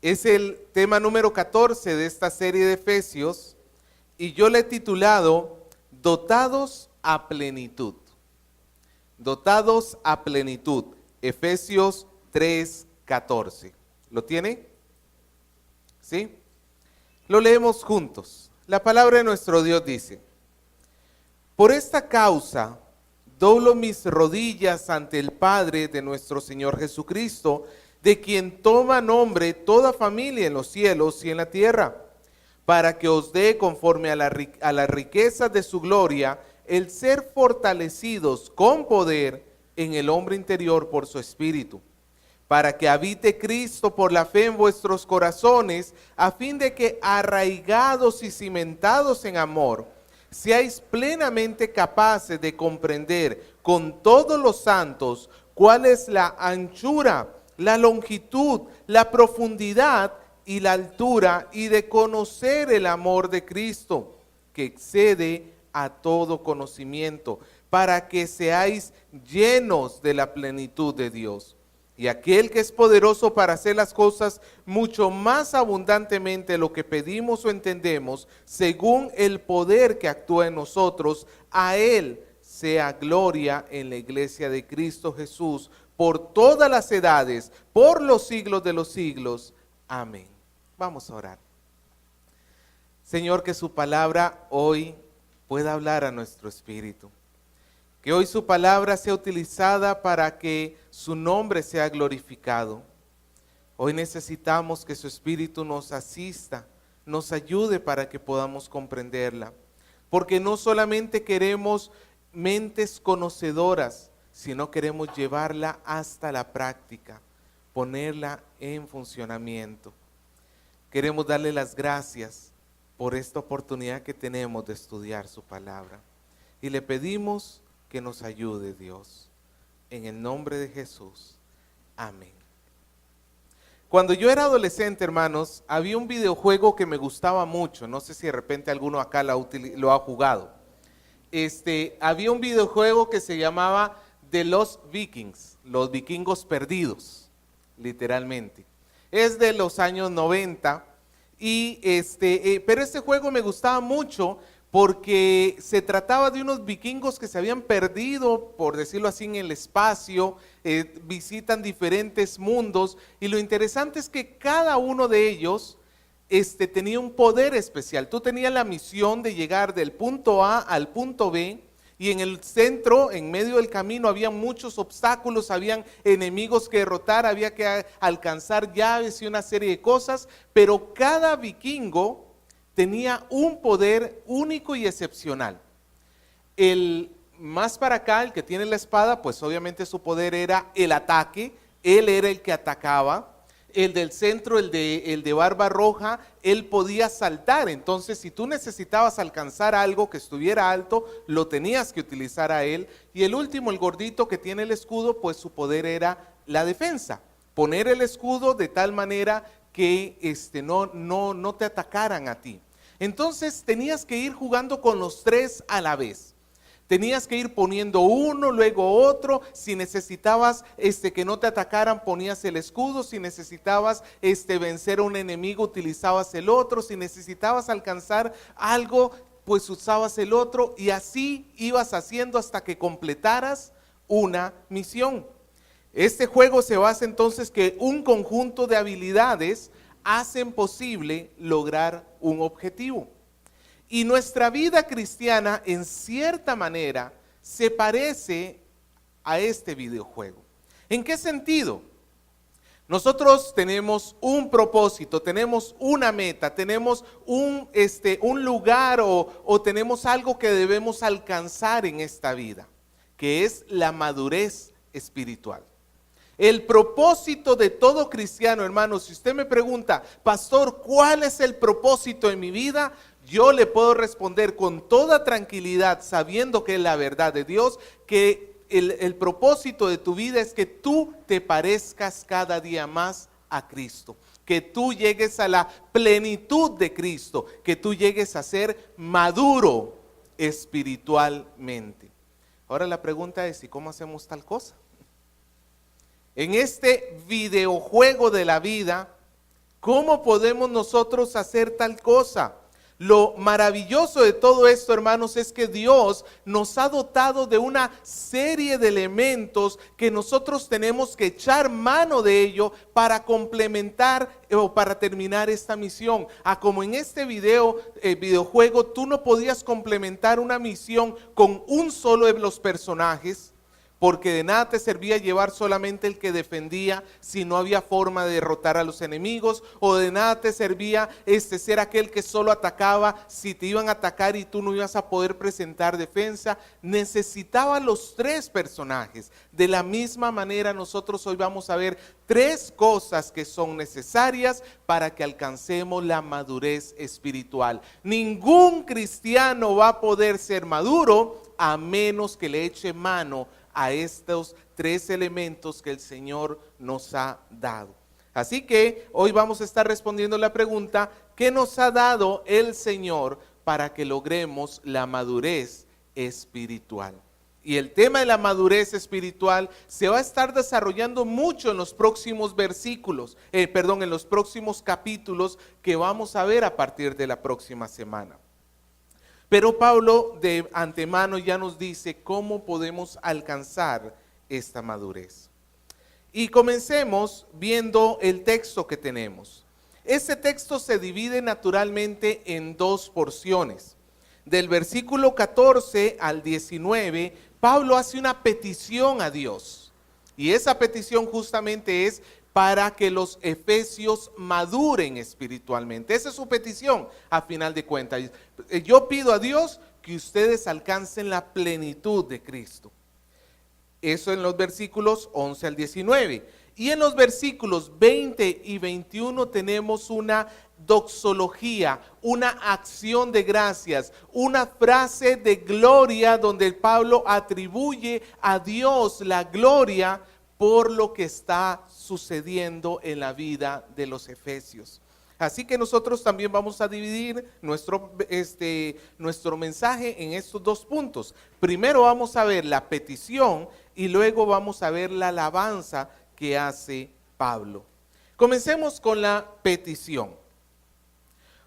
Es el tema número 14 de esta serie de Efesios y yo le he titulado Dotados a plenitud. Dotados a plenitud. Efesios 3:14. ¿Lo tiene? ¿Sí? Lo leemos juntos. La palabra de nuestro Dios dice: por esta causa doblo mis rodillas ante el Padre de nuestro Señor Jesucristo, de quien toma nombre toda familia en los cielos y en la tierra, para que os dé conforme a las riquezas de su gloria el ser fortalecidos con poder en el hombre interior por su Espíritu, para que habite Cristo por la fe en vuestros corazones, a fin de que arraigados y cimentados en amor, seáis plenamente capaces de comprender con todos los santos cuál es la anchura, la longitud, la profundidad y la altura, y de conocer el amor de Cristo, que excede a todo conocimiento, para que seáis llenos de la plenitud de Dios. Y aquel que es poderoso para hacer las cosas mucho más abundantemente de lo que pedimos o entendemos, según el poder que actúa en nosotros, a Él sea gloria en la iglesia de Cristo Jesús, por todas las edades, por los siglos de los siglos. Amén. Vamos a orar. Señor, que su palabra hoy pueda hablar a nuestro espíritu. Que hoy su palabra sea utilizada para que su nombre sea glorificado. Hoy necesitamos que su espíritu nos asista, nos ayude para que podamos comprenderla. Porque no solamente queremos mentes conocedoras, sino queremos llevarla hasta la práctica, ponerla en funcionamiento. Queremos darle las gracias por esta oportunidad que tenemos de estudiar su palabra. Y le pedimos que nos ayude, Dios, en el nombre de Jesús. Amén. Cuando yo era adolescente, hermanos, había un videojuego que me gustaba mucho. No sé si de repente alguno acá lo ha jugado. Había un videojuego que se llamaba The Lost Vikings, los vikingos perdidos, literalmente. Es de los años 90, pero este juego me gustaba mucho porque se trataba de unos vikingos que se habían perdido, por decirlo así, en el espacio, visitan diferentes mundos, y lo interesante es que cada uno de ellos tenía un poder especial. Tú tenías la misión de llegar del punto A al punto B, y en el centro, en medio del camino, había muchos obstáculos, habían enemigos que derrotar, había que alcanzar llaves y una serie de cosas, pero cada vikingo tenía un poder único y excepcional. El más para acá, el que tiene la espada, pues obviamente su poder era el ataque, él era el que atacaba. El del centro, el de barba roja, él podía saltar. Entonces, si tú necesitabas alcanzar algo que estuviera alto, lo tenías que utilizar a él. Y el último, el gordito que tiene el escudo, pues su poder era la defensa. Poner el escudo de tal manera que no te atacaran a ti. Entonces, tenías que ir jugando con los tres a la vez. Tenías que ir poniendo uno, luego otro. Si necesitabas que no te atacaran, ponías el escudo. Si necesitabas vencer a un enemigo, utilizabas el otro. Si necesitabas alcanzar algo, pues usabas el otro. Y así ibas haciendo hasta que completaras una misión. Este juego se basa entonces que un conjunto de habilidades hacen posible lograr un objetivo. Y nuestra vida cristiana, en cierta manera, se parece a este videojuego. ¿En qué sentido? Nosotros tenemos un propósito, tenemos una meta, tenemos un lugar o tenemos algo que debemos alcanzar en esta vida, que es la madurez espiritual. El propósito de todo cristiano, hermano, si usted me pregunta, pastor, ¿cuál es el propósito de mi vida? Yo le puedo responder con toda tranquilidad, sabiendo que es la verdad de Dios, que el propósito de tu vida es que tú te parezcas cada día más a Cristo, que tú llegues a la plenitud de Cristo, que tú llegues a ser maduro espiritualmente. Ahora la pregunta es, ¿y cómo hacemos tal cosa? En este videojuego de la vida, ¿Cómo podemos nosotros hacer tal cosa? Lo maravilloso de todo esto, hermanos, es que Dios nos ha dotado de una serie de elementos que nosotros tenemos que echar mano de ello para complementar o para terminar esta misión. Como en este videojuego, tú no podías complementar una misión con un solo de los personajes, porque de nada te servía llevar solamente el que defendía si no había forma de derrotar a los enemigos, o de nada te servía ser aquel que solo atacaba si te iban a atacar y tú no ibas a poder presentar defensa. Necesitaba los tres personajes. De la misma manera, nosotros hoy vamos a ver tres cosas que son necesarias para que alcancemos la madurez espiritual. Ningún cristiano va a poder ser maduro a menos que le eche mano a estos tres elementos que el Señor nos ha dado. Así que hoy vamos a estar respondiendo la pregunta: ¿qué nos ha dado el Señor para que logremos la madurez espiritual? Y el tema de la madurez espiritual se va a estar desarrollando mucho en los próximos en los próximos capítulos que vamos a ver a partir de la próxima semana. Pero Pablo de antemano ya nos dice cómo podemos alcanzar esta madurez. Y comencemos viendo el texto que tenemos. Este texto se divide naturalmente en dos porciones. Del versículo 14 al 19, Pablo hace una petición a Dios. Y esa petición justamente es para que los efesios maduren espiritualmente. Esa es su petición a final de cuentas. Yo pido a Dios que ustedes alcancen la plenitud de Cristo. Eso en los versículos 11 al 19. Y en los versículos 20 y 21 tenemos una doxología, una acción de gracias, una frase de gloria donde Pablo atribuye a Dios la gloria por lo que está sucediendo en la vida de los efesios. Así que nosotros también vamos a dividir nuestro mensaje en estos dos puntos. Primero vamos a ver la petición y luego vamos a ver la alabanza que hace Pablo. Comencemos con la petición.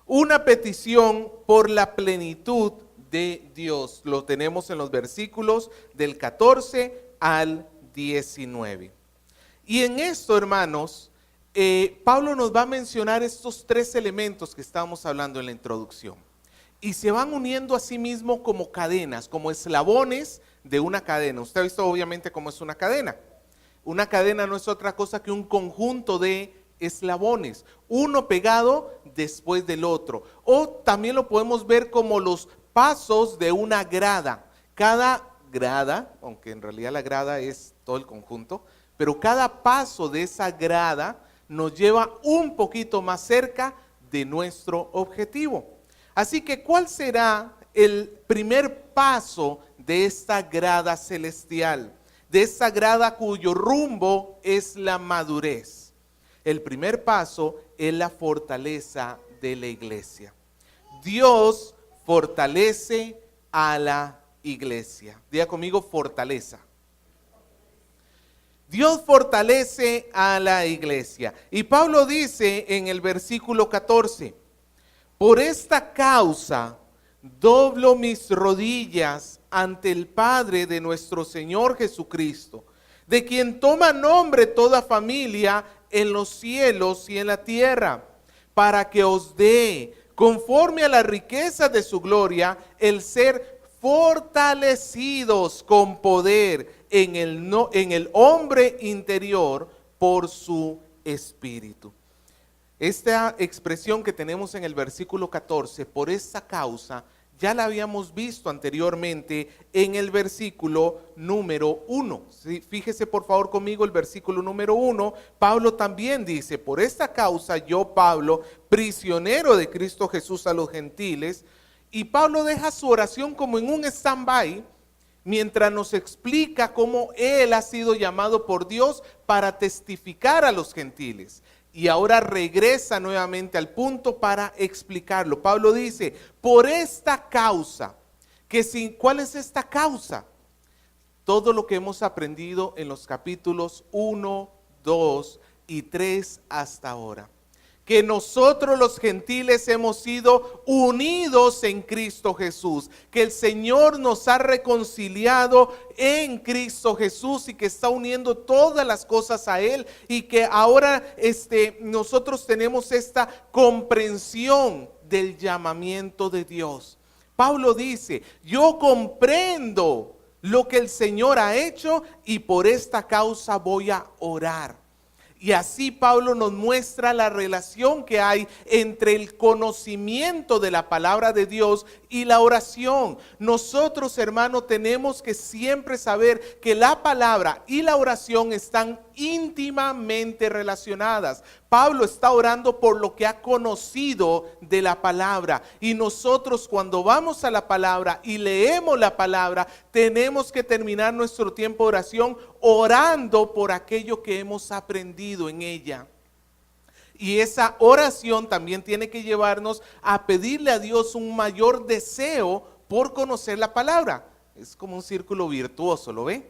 Una petición por la plenitud de Dios. Lo tenemos en los versículos del 14 al 19. Y en esto, hermanos, Pablo nos va a mencionar estos tres elementos que estábamos hablando en la introducción. Y se van uniendo a sí mismo como cadenas, como eslabones de una cadena. Usted ha visto obviamente cómo es una cadena. Una cadena no es otra cosa que un conjunto de eslabones, uno pegado después del otro. O también lo podemos ver como los pasos de una grada. Cada grada, aunque en realidad la grada es todo el conjunto, pero cada paso de esa grada nos lleva un poquito más cerca de nuestro objetivo. Así que, ¿cuál será el primer paso de esta grada celestial? De esta grada cuyo rumbo es la madurez. El primer paso es la fortaleza de la iglesia. Dios fortalece a la iglesia. Diga conmigo, fortaleza. Dios fortalece a la iglesia. Y Pablo dice en el versículo 14: por esta causa doblo mis rodillas ante el Padre de nuestro Señor Jesucristo, de quien toma nombre toda familia en los cielos y en la tierra, para que os dé, conforme a la riqueza de su gloria, el ser fortalecidos con poder en el hombre interior por su espíritu. Esta expresión que tenemos en el versículo 14, por esta causa, ya la habíamos visto anteriormente en el versículo número 1. ¿Sí? Fíjese por favor conmigo el versículo número 1. Pablo también dice: por esta causa yo, Pablo, prisionero de Cristo Jesús a los gentiles. Y Pablo deja su oración como en un stand-by, mientras nos explica cómo él ha sido llamado por Dios para testificar a los gentiles. Y ahora regresa nuevamente al punto para explicarlo. Pablo dice: por esta causa, ¿cuál es esta causa? Todo lo que hemos aprendido en los capítulos 1, 2 y 3 hasta ahora. que nosotros los gentiles hemos sido unidos en Cristo Jesús, que el Señor nos ha reconciliado en Cristo Jesús y que está uniendo todas las cosas a Él, y que ahora nosotros tenemos esta comprensión del llamamiento de Dios. Pablo dice: yo comprendo lo que el Señor ha hecho y por esta causa voy a orar. Y así Pablo nos muestra la relación que hay entre el conocimiento de la palabra de Dios y la oración. Nosotros, hermanos, tenemos que siempre saber que la palabra y la oración están íntimamente relacionadas. Pablo está orando por lo que ha conocido de la palabra, y nosotros, cuando vamos a la palabra y leemos la palabra, tenemos que terminar nuestro tiempo de oración orando por aquello que hemos aprendido en ella. Y esa oración también tiene que llevarnos a pedirle a Dios un mayor deseo por conocer la palabra. Es como un círculo virtuoso, ¿lo ve?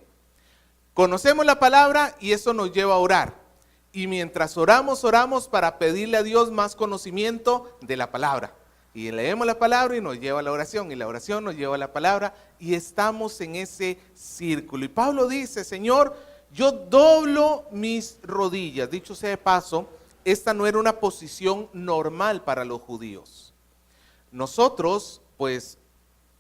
Conocemos la palabra y eso nos lleva a orar. Y mientras oramos para pedirle a Dios más conocimiento de la palabra. Y leemos la palabra y nos lleva a la oración, y la oración nos lleva a la palabra, y estamos en ese círculo. Y Pablo dice: Señor, yo doblo mis rodillas. Dicho sea de paso, esta no era una posición normal para los judíos. Nosotros, pues,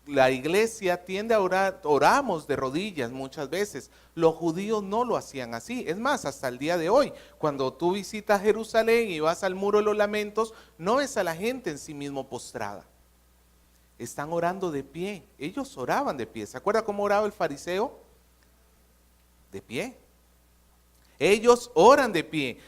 la iglesia tiende a orar, oramos de rodillas muchas veces. Los judíos no lo hacían así. Es más, hasta el día de hoy, cuando tú visitas Jerusalén y vas al Muro de los Lamentos, no ves a la gente en sí mismo postrada. Están orando de pie. Ellos oraban de pie. ¿Se acuerda cómo oraba el fariseo? De pie. Ellos oran de pie.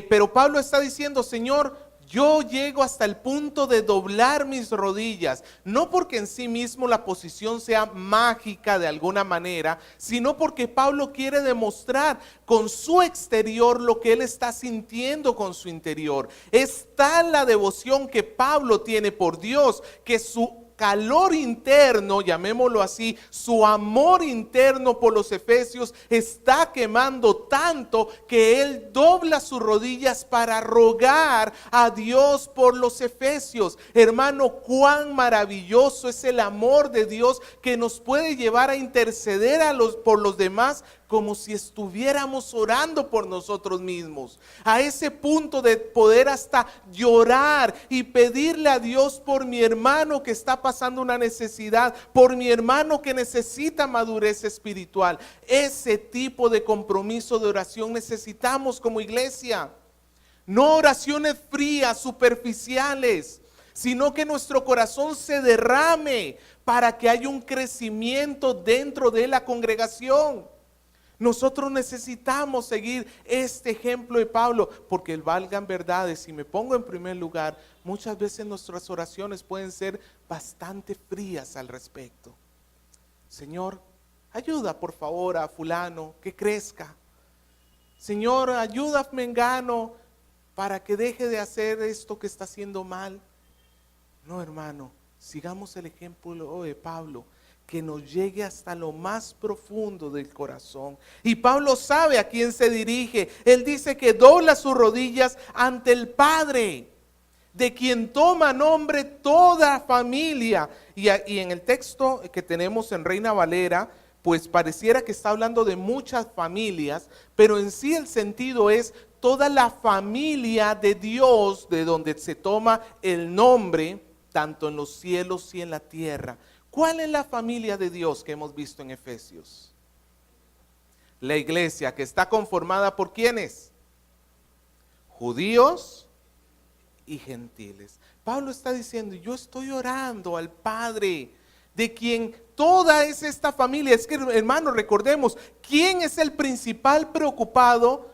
Pero Pablo está diciendo: Señor, yo llego hasta el punto de doblar mis rodillas, no porque en sí mismo la posición sea mágica de alguna manera, sino porque Pablo quiere demostrar con su exterior lo que él está sintiendo con su interior. Es tal la devoción que Pablo tiene por Dios, que su calor interno, llamémoslo así, su amor interno por los efesios está quemando tanto que él dobla sus rodillas para rogar a Dios por los efesios. Hermano, cuán maravilloso es el amor de Dios, que nos puede llevar a interceder por los demás, como si estuviéramos orando por nosotros mismos, a ese punto de poder hasta llorar y pedirle a Dios por mi hermano que está pasando una necesidad, por mi hermano que necesita madurez espiritual. Ese tipo de compromiso de oración necesitamos como iglesia. No oraciones frías, superficiales, sino que nuestro corazón se derrame para que haya un crecimiento dentro de la congregación. Nosotros necesitamos seguir este ejemplo de Pablo, porque valgan verdades, si me pongo en primer lugar, muchas veces nuestras oraciones pueden ser bastante frías al respecto. Señor, ayuda por favor a fulano que crezca. Señor, ayuda a Mengano para que deje de hacer esto que está haciendo mal. No, hermano, sigamos el ejemplo de Pablo, que nos llegue hasta lo más profundo del corazón. Y Pablo sabe a quién se dirige. Él dice que dobla sus rodillas ante el Padre, de quien toma nombre toda familia. Y en el texto que tenemos en Reina Valera, pues pareciera que está hablando de muchas familias, pero en sí el sentido es toda la familia de Dios, de donde se toma el nombre, tanto en los cielos y en la tierra. ¿Cuál es la familia de Dios que hemos visto en Efesios? La iglesia, que está conformada por ¿quiénes? Judíos y gentiles. Pablo está diciendo: yo estoy orando al Padre, de quien toda es esta familia. Es que, hermanos, recordemos, ¿quién es el principal preocupado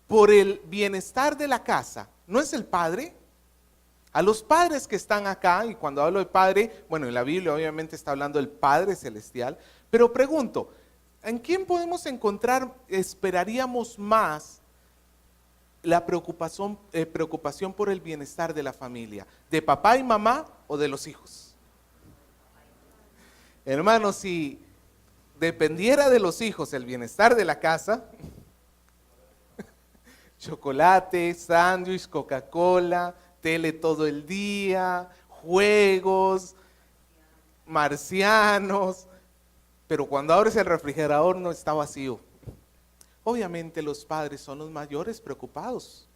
por el bienestar de la casa? ¿No es el Padre? A los padres que están acá, y cuando hablo de padre, bueno, en la Biblia obviamente está hablando del Padre Celestial, pero pregunto, ¿en quién podemos encontrar, esperaríamos más la preocupación por el bienestar de la familia? ¿De papá y mamá o de los hijos? Hermanos, si dependiera de los hijos el bienestar de la casa, chocolate, sándwich, Coca-Cola, tele todo el día, juegos, marcianos. Pero cuando abres el refrigerador no está vacío. Obviamente los padres son los mayores preocupados.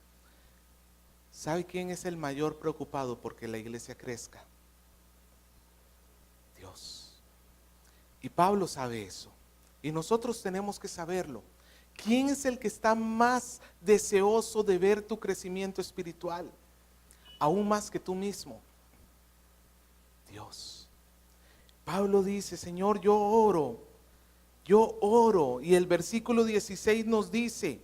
¿Sabe quién es el mayor preocupado porque la iglesia crezca? Dios. Y Pablo sabe eso. Y nosotros tenemos que saberlo. ¿Quién es el que está más deseoso de ver tu crecimiento espiritual? Aún más que tú mismo. Dios. Pablo dice, Señor, yo oro. Y el versículo 16 nos dice,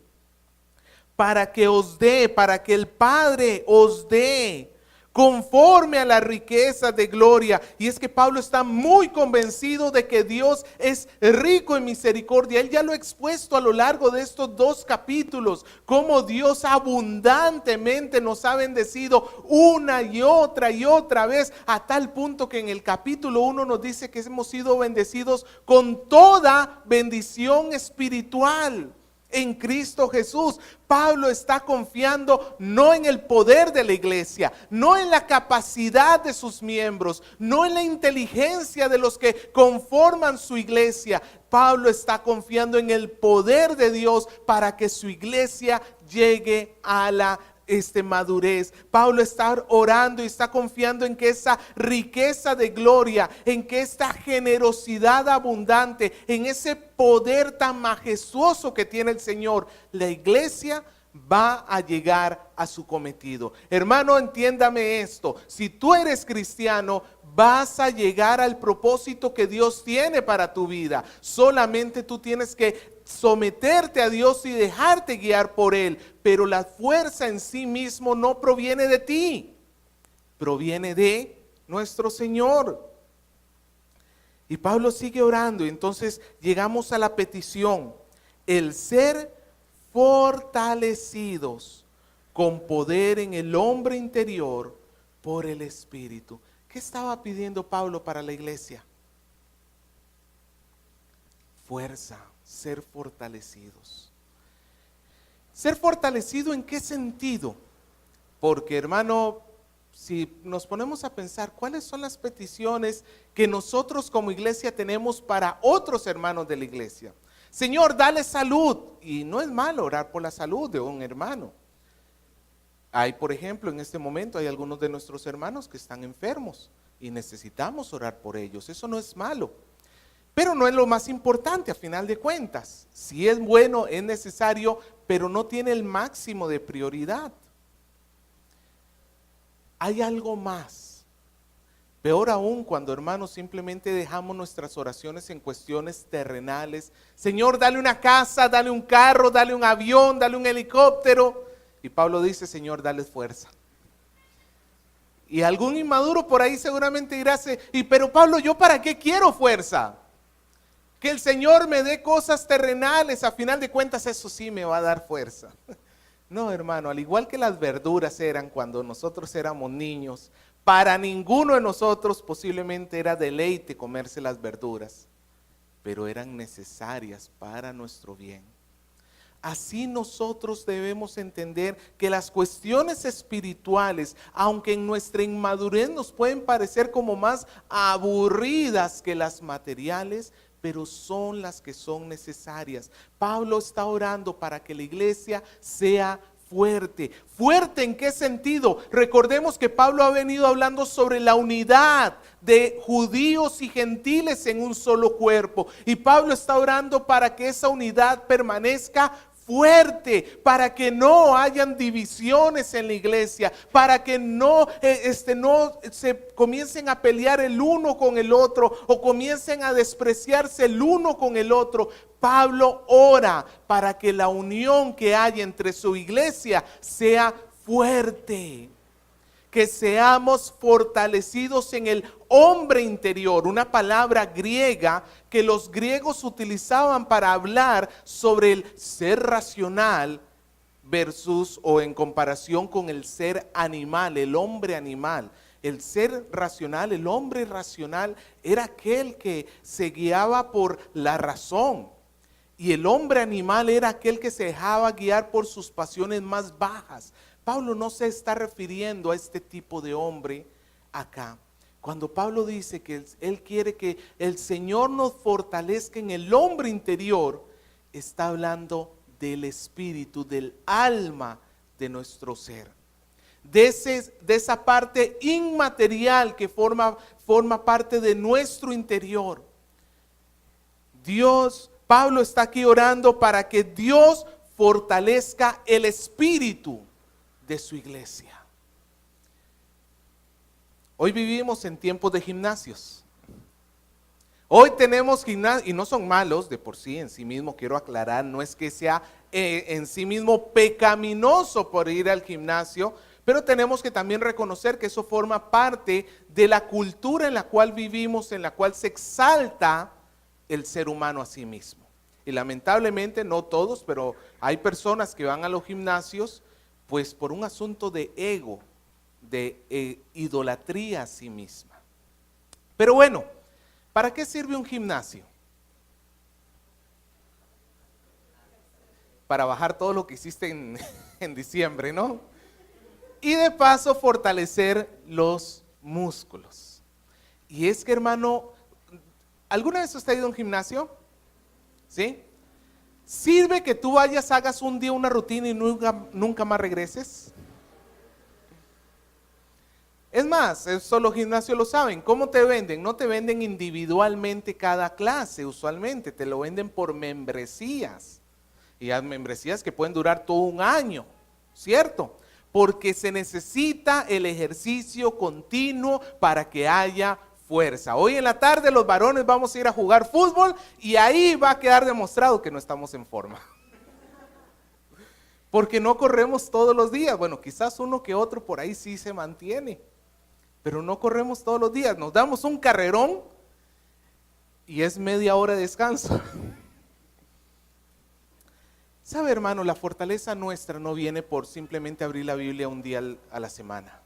para que el Padre os dé conforme a la riqueza de gloria. Y es que Pablo está muy convencido de que Dios es rico en misericordia. Él ya lo ha expuesto a lo largo de estos 2 capítulos, cómo Dios abundantemente nos ha bendecido una y otra vez, a tal punto que en el capítulo 1 nos dice que hemos sido bendecidos con toda bendición espiritual en Cristo Jesús. Pablo está confiando no en el poder de la iglesia, no en la capacidad de sus miembros, no en la inteligencia de los que conforman su iglesia. Pablo está confiando en el poder de Dios para que su iglesia llegue a la madurez. Pablo está orando y está confiando en que esa riqueza de gloria, en que esta generosidad abundante, en ese poder tan majestuoso que tiene el Señor, la iglesia va a llegar a su cometido. Hermano, entiéndame esto: si tú eres cristiano, vas a llegar al propósito que Dios tiene para tu vida. Solamente tú tienes que someterte a Dios y dejarte guiar por Él. Pero la fuerza en sí mismo no proviene de ti, proviene de nuestro Señor. Y Pablo sigue orando, y entonces llegamos a la petición: el ser fortalecidos con poder en el hombre interior por el Espíritu. ¿Qué estaba pidiendo Pablo para la iglesia? Fuerza, ser fortalecidos. ¿Ser fortalecido en qué sentido? Porque, hermano, si nos ponemos a pensar cuáles son las peticiones que nosotros como iglesia tenemos para otros hermanos de la iglesia. Señor, dale salud. Y no es malo orar por la salud de un hermano. Hay, por ejemplo, en este momento hay algunos de nuestros hermanos que están enfermos y necesitamos orar por ellos. Eso no es malo, pero no es lo más importante a final de cuentas. Sí es bueno, es necesario, pero no tiene el máximo de prioridad. Hay algo más. Peor aún cuando, hermanos, simplemente dejamos nuestras oraciones en cuestiones terrenales. Señor, dale una casa, dale un carro, dale un avión, dale un helicóptero. Y Pablo dice, Señor, dale fuerza. Y algún inmaduro por ahí seguramente dirá, pero Pablo, ¿yo para qué quiero fuerza? Que el Señor me dé cosas terrenales, a final de cuentas eso sí me va a dar fuerza. No, hermano, al igual que las verduras eran cuando nosotros éramos niños, para ninguno de nosotros posiblemente era deleite comerse las verduras, pero eran necesarias para nuestro bien. Así nosotros debemos entender que las cuestiones espirituales, aunque en nuestra inmadurez nos pueden parecer como más aburridas que las materiales, pero son las que son necesarias. Pablo está orando para que la iglesia sea fuerte. ¿Fuerte en qué sentido? Recordemos que Pablo ha venido hablando sobre la unidad de judíos y gentiles en un solo cuerpo. Y Pablo está orando para que esa unidad permanezca fuerte, para que no hayan divisiones en la iglesia, para que no se comiencen a pelear el uno con el otro o comiencen a despreciarse el uno con el otro. Pablo ora para que la unión que hay entre su iglesia sea fuerte, que seamos fortalecidos en el hombre interior, una palabra griega que los griegos utilizaban para hablar sobre el ser racional versus o en comparación con el ser animal, el hombre animal. El ser racional, el hombre racional era aquel que se guiaba por la razón. Y el hombre animal era aquel que se dejaba guiar por sus pasiones más bajas. Pablo no se está refiriendo a este tipo de hombre acá. Cuando Pablo dice que él quiere que el Señor nos fortalezca en el hombre interior, está hablando del espíritu, del alma de nuestro ser. De esa parte inmaterial que forma parte de nuestro interior. Pablo está aquí orando para que Dios fortalezca el espíritu de su iglesia. Hoy vivimos en tiempos de gimnasios. Hoy tenemos gimnasios, y no son malos de por sí, en sí mismo, quiero aclarar, no es que sea en sí mismo pecaminoso por ir al gimnasio, pero tenemos que también reconocer que eso forma parte de la cultura en la cual vivimos, en la cual se exalta el ser humano a sí mismo. Y lamentablemente, no todos, pero hay personas que van a los gimnasios pues por un asunto de ego, de idolatría a sí misma. Pero bueno, ¿para qué sirve un gimnasio? Para bajar todo lo que hiciste en diciembre, ¿no? Y de paso fortalecer los músculos. Y es que, hermano, ¿alguna vez usted ha ido a un gimnasio? ¿Sí? ¿Sirve que tú vayas, hagas un día una rutina y nunca más regreses? Es más, eso los gimnasios lo saben. ¿Cómo te venden? No te venden individualmente cada clase, usualmente. Te lo venden por membresías. Y hay membresías que pueden durar todo un año, ¿cierto? Porque se necesita el ejercicio continuo para que haya fuerza. Hoy en la tarde los varones vamos a ir a jugar fútbol y ahí va a quedar demostrado que no estamos en forma. Porque no corremos todos los días. Bueno, quizás uno que otro por ahí sí se mantiene, pero no corremos todos los días. Nos damos un carrerón y es media hora de descanso. ¿Sabe, hermano? La fortaleza nuestra no viene por simplemente abrir la Biblia un día a la semana.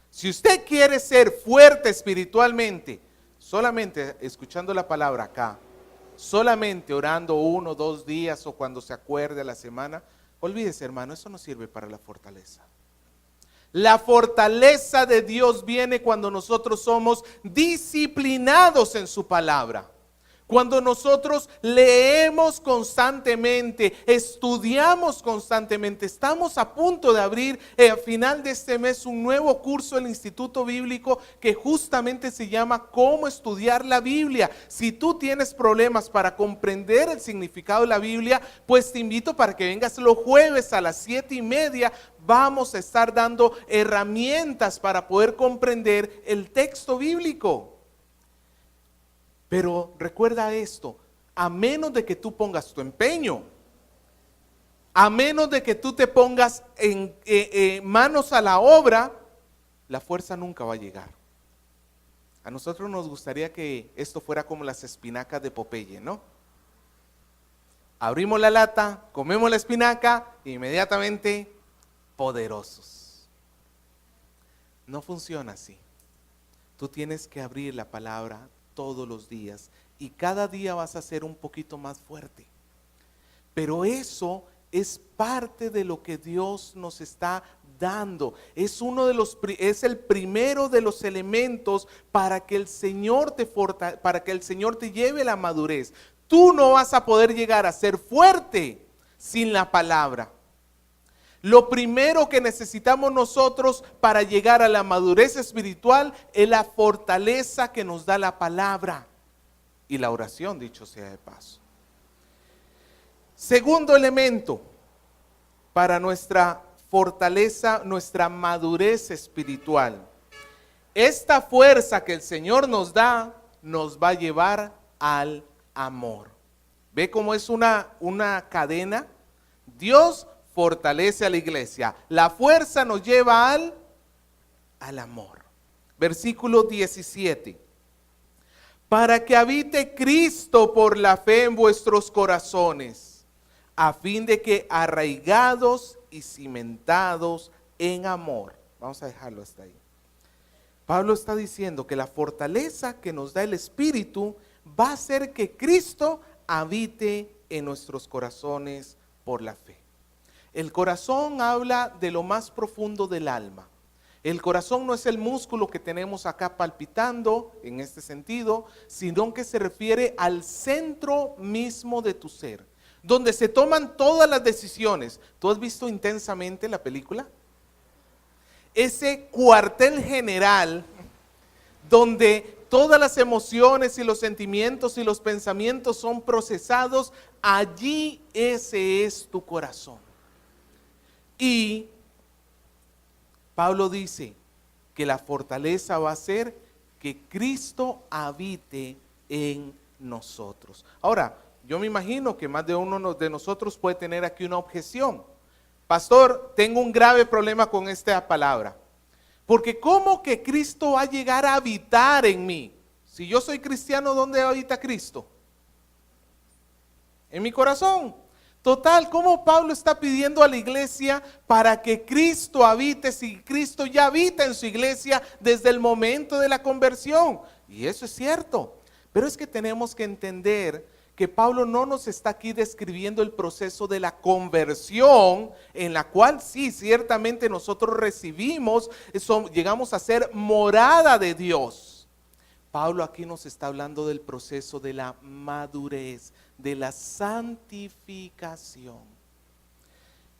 Si usted quiere ser fuerte espiritualmente, solamente escuchando la palabra acá, solamente orando 1 o 2 días o cuando se acuerde a la semana, olvídese, hermano, eso no sirve para la fortaleza. La fortaleza de Dios viene cuando nosotros somos disciplinados en su palabra. Cuando nosotros leemos constantemente, estudiamos constantemente, estamos a punto de abrir al final de este mes un nuevo curso del Instituto Bíblico que justamente se llama ¿Cómo estudiar la Biblia? Si tú tienes problemas para comprender el significado de la Biblia, pues te invito para que vengas los jueves a las 7:30. Vamos a estar dando herramientas para poder comprender el texto bíblico. Pero recuerda esto, a menos de que tú pongas tu empeño, a menos de que tú te pongas manos a la obra, la fuerza nunca va a llegar. A nosotros nos gustaría que esto fuera como las espinacas de Popeye, ¿no? Abrimos la lata, comemos la espinaca e inmediatamente poderosos. No funciona así. Tú tienes que abrir la palabra todos los días y cada día vas a ser un poquito más fuerte. Pero eso es parte de lo que Dios nos está dando. Es el primero de los elementos para que el Señor te lleve a la madurez. Tú no vas a poder llegar a ser fuerte sin la palabra. Lo primero que necesitamos nosotros para llegar a la madurez espiritual es la fortaleza que nos da la palabra y la oración, dicho sea de paso. Segundo elemento para nuestra fortaleza, nuestra madurez espiritual. Esta fuerza que el Señor nos da nos va a llevar al amor. ¿Ve cómo es una cadena? Dios fortalece a la iglesia. La fuerza nos lleva al amor. Versículo 17. Para que habite Cristo por la fe en vuestros corazones, a fin de que arraigados y cimentados en amor. Vamos a dejarlo hasta ahí. Pablo está diciendo que la fortaleza que nos da el Espíritu va a hacer que Cristo habite en nuestros corazones por la fe. El corazón habla de lo más profundo del alma. El corazón no es el músculo que tenemos acá palpitando en este sentido, sino que se refiere al centro mismo de tu ser, donde se toman todas las decisiones. ¿Tú has visto Intensamente la película? Ese cuartel general donde todas las emociones y los sentimientos y los pensamientos son procesados, allí ese es tu corazón. Y Pablo dice que la fortaleza va a ser que Cristo habite en nosotros. Ahora, yo me imagino que más de uno de nosotros puede tener aquí una objeción. Pastor, tengo un grave problema con esta palabra. Porque ¿cómo que Cristo va a llegar a habitar en mí? Si yo soy cristiano, ¿dónde habita Cristo? En mi corazón. Total, ¿cómo Pablo está pidiendo a la iglesia para que Cristo habite si Cristo ya habita en su iglesia desde el momento de la conversión? Y eso es cierto, pero es que tenemos que entender que Pablo no nos está aquí describiendo el proceso de la conversión, en la cual sí, ciertamente nosotros recibimos, llegamos a ser morada de Dios. Pablo aquí nos está hablando del proceso de la madurez, de la santificación.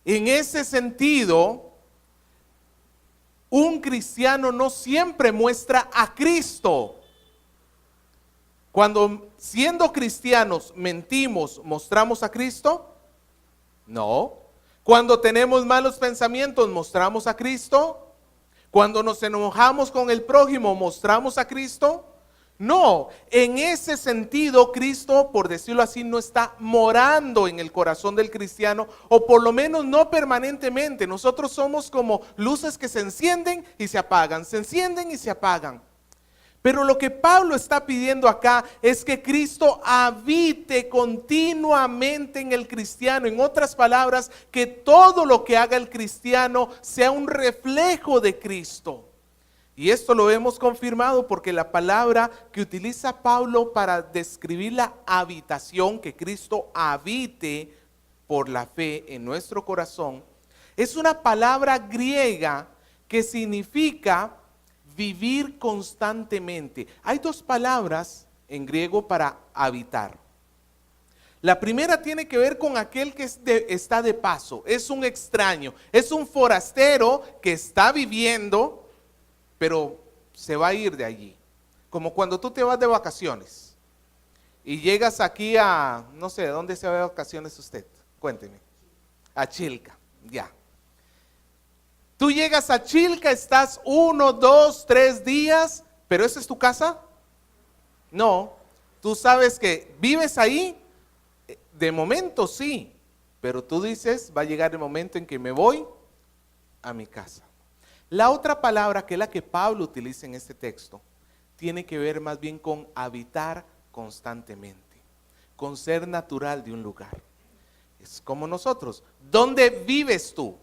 En ese sentido, un cristiano no siempre muestra a Cristo. Cuando siendo cristianos mentimos, ¿mostramos a Cristo? No. Cuando tenemos malos pensamientos, ¿mostramos a Cristo? Cuando nos enojamos con el prójimo, ¿mostramos a Cristo? No, en ese sentido Cristo, por decirlo así, no está morando en el corazón del cristiano, o por lo menos no permanentemente. Nosotros somos como luces que se encienden y se apagan, se encienden y se apagan. Pero lo que Pablo está pidiendo acá es que Cristo habite continuamente en el cristiano. En otras palabras, que todo lo que haga el cristiano sea un reflejo de Cristo. Y esto lo hemos confirmado porque la palabra que utiliza Pablo para describir la habitación, que Cristo habite por la fe en nuestro corazón, es una palabra griega que significa vivir constantemente. Hay dos palabras en griego para habitar. La primera tiene que ver con aquel que está de paso, es un extraño, es un forastero que está viviendo, pero se va a ir de allí. Como cuando tú te vas de vacaciones y llegas aquí a, no sé, ¿dónde se va de vacaciones usted? Cuénteme. A Chilca, ya. Tú llegas a Chilca, estás 1, 2, 3 días, pero ¿esa es tu casa? No, tú sabes que vives ahí, de momento sí, pero tú dices, va a llegar el momento en que me voy a mi casa. La otra palabra, que es la que Pablo utiliza en este texto, tiene que ver más bien con habitar constantemente, con ser natural de un lugar. Es como nosotros. ¿Dónde vives tú?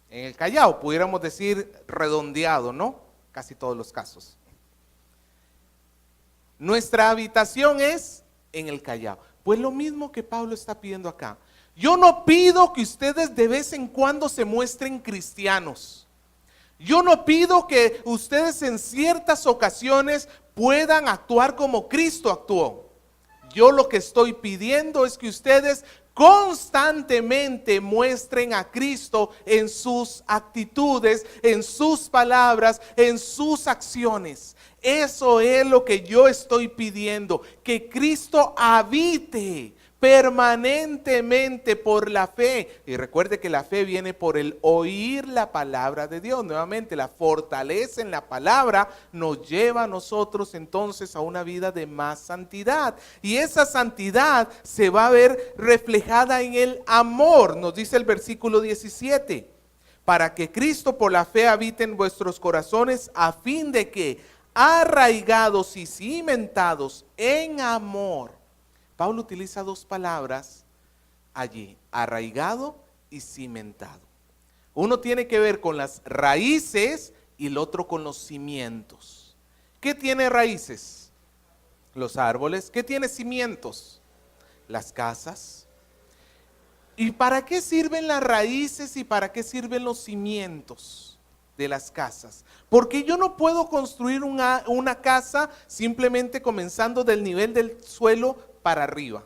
En el Callao, pudiéramos decir redondeado, ¿no? Casi todos los casos. Nuestra habitación es en el Callao. Pues lo mismo que Pablo está pidiendo acá. Yo no pido que ustedes de vez en cuando se muestren cristianos. Yo no pido que ustedes en ciertas ocasiones puedan actuar como Cristo actuó. Yo lo que estoy pidiendo es que ustedes constantemente muestren a Cristo en sus actitudes, en sus palabras, en sus acciones. Eso es lo que yo estoy pidiendo, que Cristo habite permanentemente por la fe. Y recuerde que la fe viene por el oír la palabra de Dios. Nuevamente, la fortaleza en la palabra nos lleva a nosotros entonces a una vida de más santidad. Y esa santidad se va a ver reflejada en el amor, nos dice el versículo 17. Para que Cristo por la fe habite en vuestros corazones, a fin de que, arraigados y cimentados en amor. Pablo utiliza dos palabras allí, arraigado y cimentado. Uno tiene que ver con las raíces y el otro con los cimientos. ¿Qué tiene raíces? Los árboles. ¿Qué tiene cimientos? las casas. ¿Y para qué sirven las raíces y para qué sirven los cimientos de las casas? Porque yo no puedo construir una casa simplemente comenzando del nivel del suelo para arriba.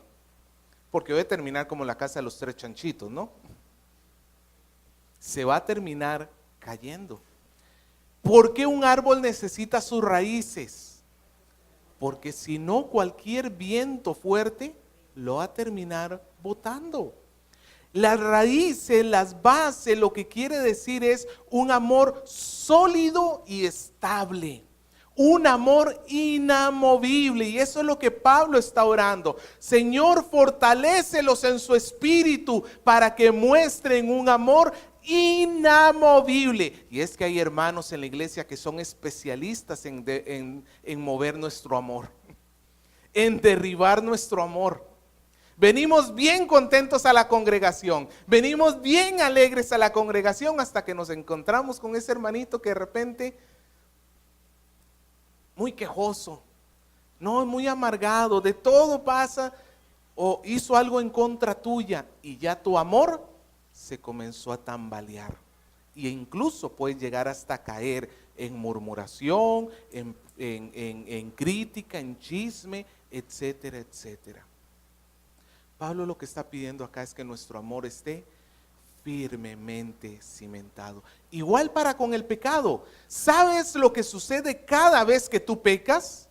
Porque voy a terminar como la casa de los tres chanchitos, ¿no? Se va a terminar cayendo. ¿Por qué un árbol necesita sus raíces? Porque si no, cualquier viento fuerte lo va a terminar botando. Las raíces, las bases, lo que quiere decir es un amor sólido y estable. Un amor inamovible. Y eso es lo que Pablo está orando. Señor, fortalécelos en su espíritu para que muestren un amor inamovible. Y es que hay hermanos en la iglesia que son especialistas en mover nuestro amor, en derribar nuestro amor. Venimos bien contentos a la congregación, venimos bien alegres a la congregación hasta que nos encontramos con ese hermanito que de repente, muy quejoso, no, muy amargado, de todo pasa, o hizo algo en contra tuya y ya tu amor se comenzó a tambalear. E incluso puede llegar hasta caer en murmuración, en crítica, en chisme, etcétera, etcétera. Pablo lo que está pidiendo acá es que nuestro amor esté firmemente cimentado. Igual para con el pecado. ¿Sabes lo que sucede cada vez que tú pecas?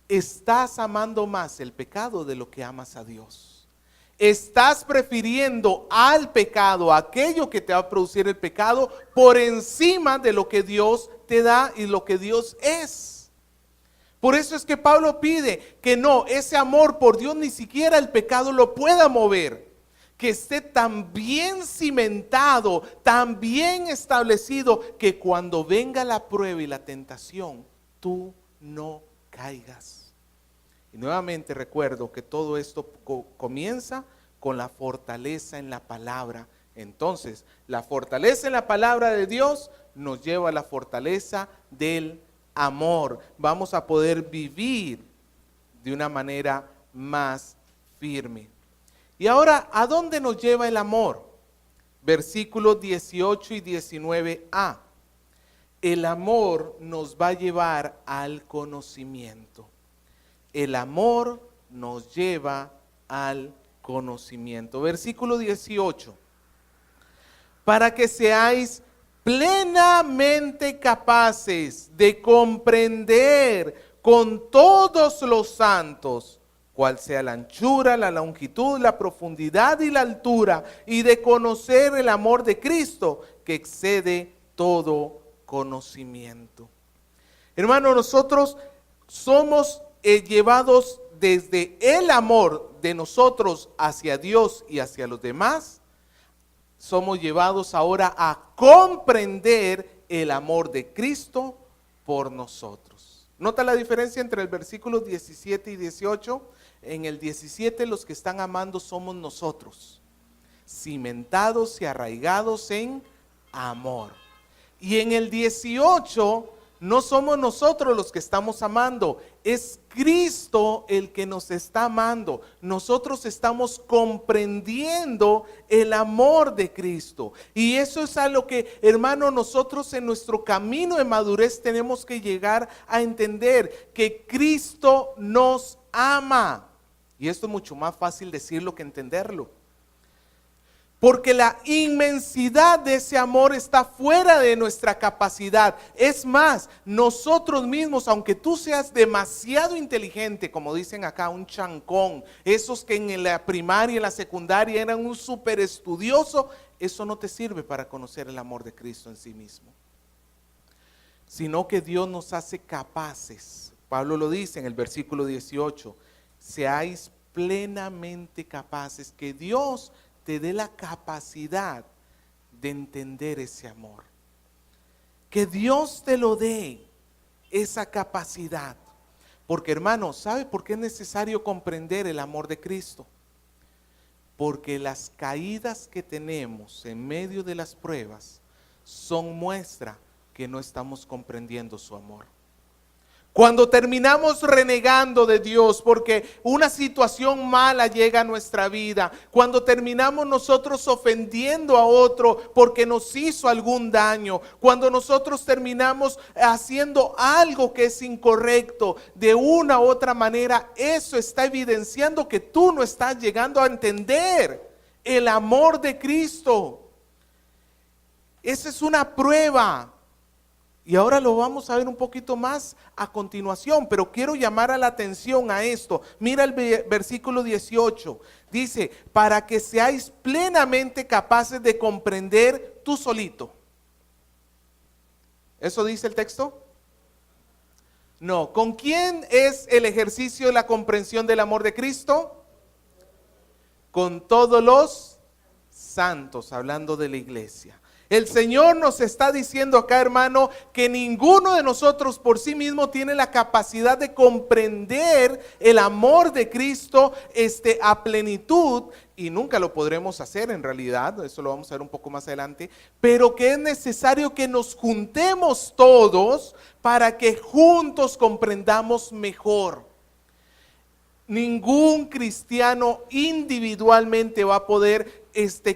Estás amando más el pecado de lo que amas a Dios. Estás prefiriendo al pecado, aquello que te va a producir el pecado, por encima de lo que Dios te da y lo que Dios es. Por eso es que Pablo pide que no, ese amor por Dios ni siquiera el pecado lo pueda mover. Que esté tan bien cimentado, tan bien establecido, que cuando venga la prueba y la tentación, tú no caigas. Y nuevamente recuerdo que todo esto comienza con la fortaleza en la palabra. Entonces, la fortaleza en la palabra de Dios nos lleva a la fortaleza del amor. Vamos a poder vivir de una manera más firme. Y ahora, ¿a dónde nos lleva el amor? Versículos 18 y 19a. El amor nos va a llevar al conocimiento. El amor nos lleva al conocimiento. Versículo 18. Para que seáis plenamente capaces de comprender con todos los santos cuál sea la anchura, la longitud, la profundidad y la altura, y de conocer el amor de Cristo que excede todo conocimiento. Hermano, nosotros somos llevados desde el amor de nosotros hacia Dios y hacia los demás. Somos llevados ahora a comprender el amor de Cristo por nosotros. ¿Nota la diferencia entre el versículo 17 y 18? En el 17 los que están amando somos nosotros, cimentados y arraigados en amor. Y en el 18 no somos nosotros los que estamos amando, es Cristo el que nos está amando. Nosotros estamos comprendiendo el amor de Cristo. Y eso es a lo que, hermano, nosotros en nuestro camino de madurez tenemos que llegar a entender, que Cristo nos ama. Y esto es mucho más fácil decirlo que entenderlo. Porque la inmensidad de ese amor está fuera de nuestra capacidad. Es más, nosotros mismos, aunque tú seas demasiado inteligente, como dicen acá, un chancón, esos que en la primaria y en la secundaria eran un súper estudioso, eso no te sirve para conocer el amor de Cristo en sí mismo. Sino que Dios nos hace capaces. Pablo lo dice en el versículo 18, seáis plenamente capaces, que Dios te dé la capacidad de entender ese amor. Que Dios te lo dé, esa capacidad. Porque, hermano, ¿sabe por qué es necesario comprender el amor de Cristo? Porque las caídas que tenemos en medio de las pruebas son muestra que no estamos comprendiendo su amor. Cuando terminamos renegando de Dios porque una situación mala llega a nuestra vida. Cuando terminamos nosotros ofendiendo a otro porque nos hizo algún daño. Cuando nosotros terminamos haciendo algo que es incorrecto de una u otra manera. Eso está evidenciando que tú no estás llegando a entender el amor de Cristo. Esa es una prueba. Y ahora lo vamos a ver un poquito más a continuación, pero quiero llamar a la atención a esto. Mira el versículo 18. Dice, para que seáis plenamente capaces de comprender tú solito. ¿Eso dice el texto? No. ¿Con quién es el ejercicio de la comprensión del amor de Cristo? Con todos los santos, hablando de la iglesia. El Señor nos está diciendo acá, hermano, que ninguno de nosotros por sí mismo tiene la capacidad de comprender el amor de Cristo a plenitud, y nunca lo podremos hacer en realidad, eso lo vamos a ver un poco más adelante, pero que es necesario que nos juntemos todos para que juntos comprendamos mejor. Ningún cristiano individualmente va a poder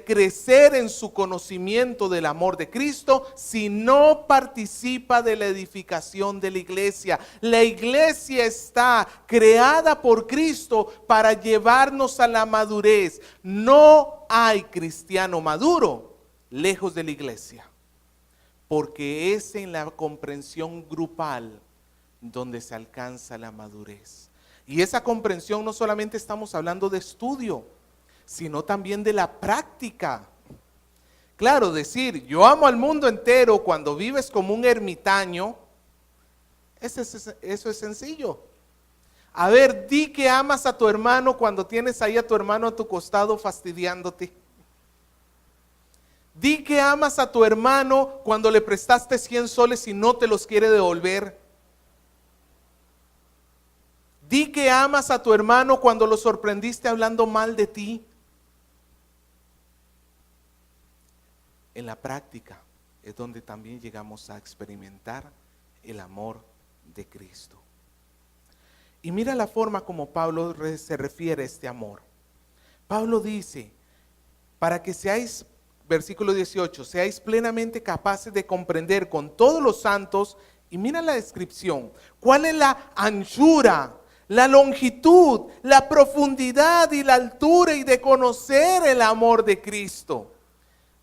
crecer en su conocimiento del amor de Cristo si no participa de la edificación de la iglesia. La iglesia está creada por Cristo para llevarnos a la madurez. No hay cristiano maduro lejos de la iglesia, porque es en la comprensión grupal donde se alcanza la madurez. Y esa comprensión no solamente estamos hablando de estudio, sino también de la práctica. Claro, decir yo amo al mundo entero cuando vives como un ermitaño, eso es sencillo. A ver, di que amas a tu hermano cuando tienes ahí a tu hermano a tu costado fastidiándote. Di que amas a tu hermano cuando le prestaste 100 soles y no te los quiere devolver. Di que amas a tu hermano cuando lo sorprendiste hablando mal de ti. En la práctica es donde también llegamos a experimentar el amor de Cristo. Y mira la forma como Pablo se refiere a este amor. Pablo dice, para que seáis, versículo 18, seáis plenamente capaces de comprender con todos los santos, y mira la descripción, cuál es la anchura, la longitud, la profundidad y la altura, y de conocer el amor de Cristo.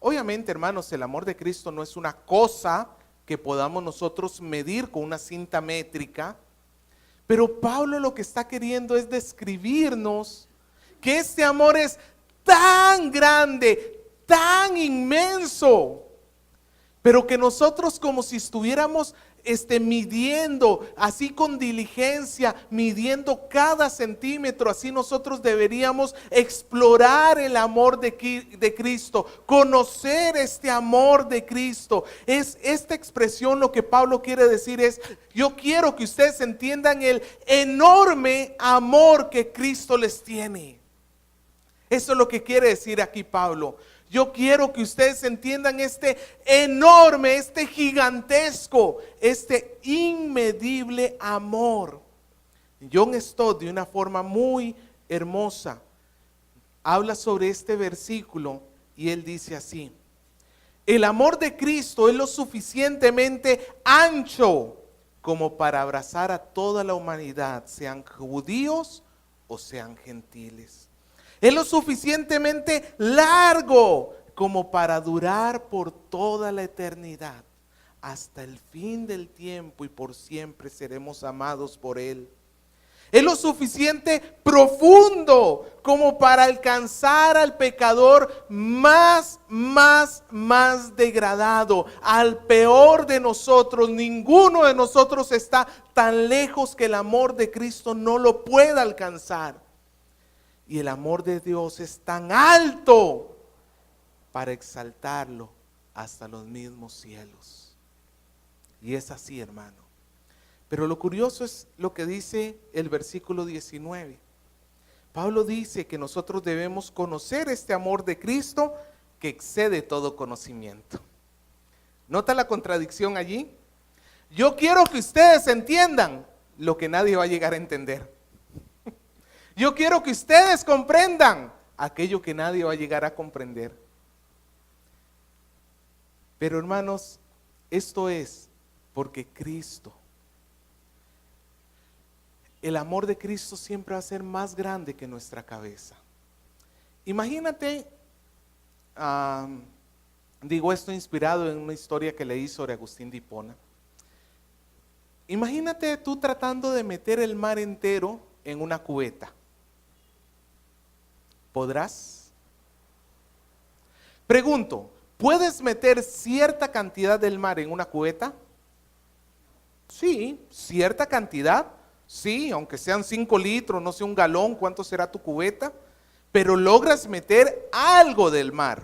Obviamente, hermanos, el amor de Cristo no es una cosa que podamos nosotros medir con una cinta métrica, pero Pablo lo que está queriendo es describirnos que este amor es tan grande, tan inmenso, pero que nosotros, como si estuviéramos midiendo, así con diligencia, midiendo cada centímetro, así nosotros deberíamos explorar el amor de Cristo, conocer este amor de Cristo. Es esta expresión, lo que Pablo quiere decir es, yo quiero que ustedes entiendan el enorme amor que Cristo les tiene. Eso es lo que quiere decir aquí Pablo. Yo quiero que ustedes entiendan este enorme, este gigantesco, este inmedible amor. John Stott, de una forma muy hermosa, habla sobre este versículo y él dice así: el amor de Cristo es lo suficientemente ancho como para abrazar a toda la humanidad, sean judíos o sean gentiles. Es lo suficientemente largo como para durar por toda la eternidad. Hasta el fin del tiempo y por siempre seremos amados por Él. Es lo suficiente profundo como para alcanzar al pecador más degradado, al peor de nosotros. Ninguno de nosotros está tan lejos que el amor de Cristo no lo pueda alcanzar. Y el amor de Dios es tan alto para exaltarlo hasta los mismos cielos. Y es así, hermano. Pero lo curioso es lo que dice el versículo 19. Pablo dice que nosotros debemos conocer este amor de Cristo que excede todo conocimiento. ¿Nota la contradicción allí? Yo quiero que ustedes entiendan lo que nadie va a llegar a entender. Yo quiero que ustedes comprendan aquello que nadie va a llegar a comprender. Pero hermanos, esto es porque Cristo, el amor de Cristo siempre va a ser más grande que nuestra cabeza. Imagínate, digo esto inspirado en una historia que leí sobre Agustín de Hipona. Imagínate tú tratando de meter el mar entero en una cubeta. ¿Podrás? Pregunto, ¿puedes meter cierta cantidad del mar en una cubeta? Sí, cierta cantidad. Sí, aunque sean 5 litros, no sé, un galón, ¿cuánto será tu cubeta? Pero logras meter algo del mar.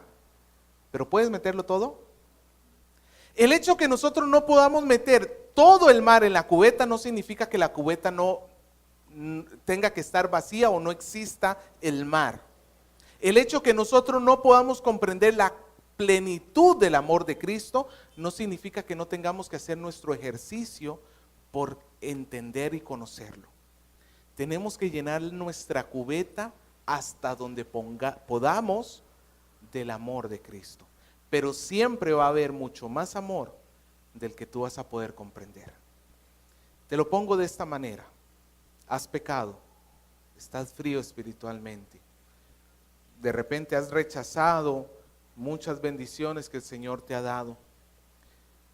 ¿Pero puedes meterlo todo? El hecho que nosotros no podamos meter todo el mar en la cubeta no significa que la cubeta no tenga que estar vacía o no exista el mar. El hecho que nosotros no podamos comprender la plenitud del amor de Cristo no significa que no tengamos que hacer nuestro ejercicio por entender y conocerlo. Tenemos que llenar nuestra cubeta hasta donde podamos del amor de Cristo. Pero siempre va a haber mucho más amor del que tú vas a poder comprender. Te lo pongo de esta manera. Has pecado, estás frío espiritualmente. De repente has rechazado muchas bendiciones que el Señor te ha dado.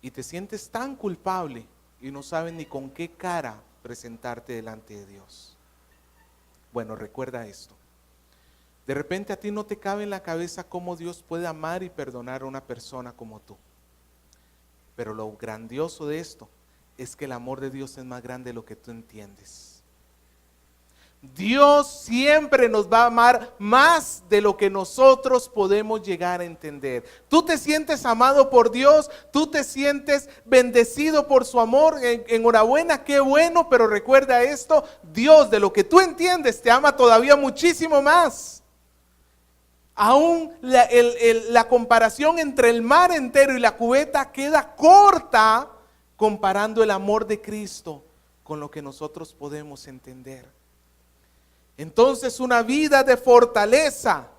Y te sientes tan culpable y no sabes ni con qué cara presentarte delante de Dios. Bueno, recuerda esto. De repente a ti no te cabe en la cabeza cómo Dios puede amar y perdonar a una persona como tú. Pero lo grandioso de esto es que el amor de Dios es más grande de lo que tú entiendes. Dios siempre nos va a amar más de lo que nosotros podemos llegar a entender. Tú te sientes amado por Dios, tú te sientes bendecido por su amor, enhorabuena, qué bueno, pero recuerda esto, Dios de lo que tú entiendes te ama todavía muchísimo más. Aún la comparación entre el mar entero y la cubeta queda corta comparando el amor de Cristo con lo que nosotros podemos entender. Entonces una vida de fortaleza